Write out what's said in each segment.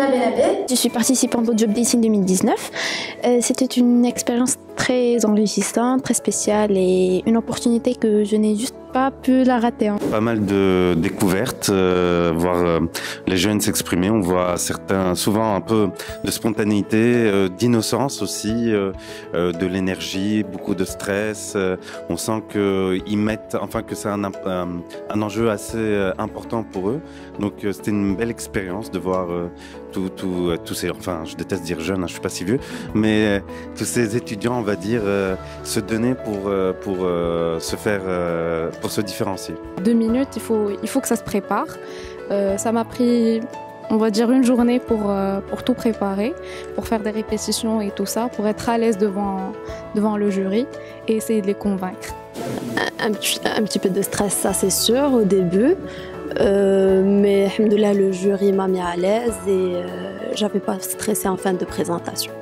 Samia Benabé. Je suis participante au Job Dating 2019. C'était une expérience très enrichissante, très spéciale et une opportunité que je n'ai juste pas pu la rater. Pas mal de découvertes, voir les jeunes s'exprimer. On voit certains, souvent un peu de spontanéité, d'innocence aussi, de l'énergie, beaucoup de stress. On sent qu'ils mettent, enfin que c'est un enjeu assez important pour eux. Donc c'était une belle expérience de voir tous ces, enfin je déteste dire jeunes, hein, je suis pas si vieux, mais tous ces étudiants, on va dire, se donner pour se faire, pour se différencier. 2 minutes, il faut que ça se prépare. Ça m'a pris, on va dire, une journée pour tout préparer, pour faire des répétitions et tout ça, pour être à l'aise devant le jury et essayer de les convaincre. Un petit peu de stress, ça c'est sûr, au début. Mais alhamdoulilah, le jury m'a mis à l'aise et j'avais pas stressé en fin de présentation.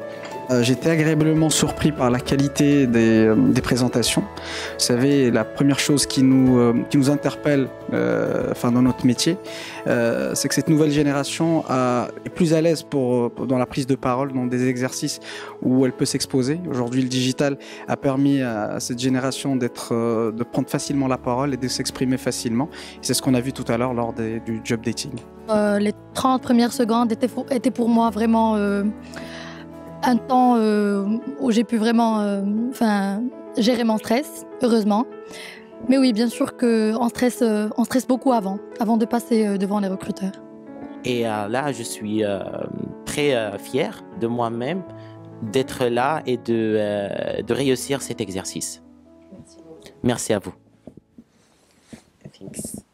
J'étais agréablement surpris par la qualité des présentations. Vous savez, la première chose qui nous interpelle dans notre métier, c'est que cette nouvelle génération est plus à l'aise dans la prise de parole, dans des exercices où elle peut s'exposer. Aujourd'hui, le digital a permis à cette génération de prendre facilement la parole et de s'exprimer facilement. C'est ce qu'on a vu tout à l'heure lors du job dating. Les 30 premières secondes étaient pour moi vraiment un temps où j'ai pu vraiment gérer mon stress, heureusement. Mais oui, bien sûr qu'on stresse beaucoup avant de passer devant les recruteurs. Et là, je suis très fier de moi-même d'être là et de réussir cet exercice. Merci à vous. Thanks.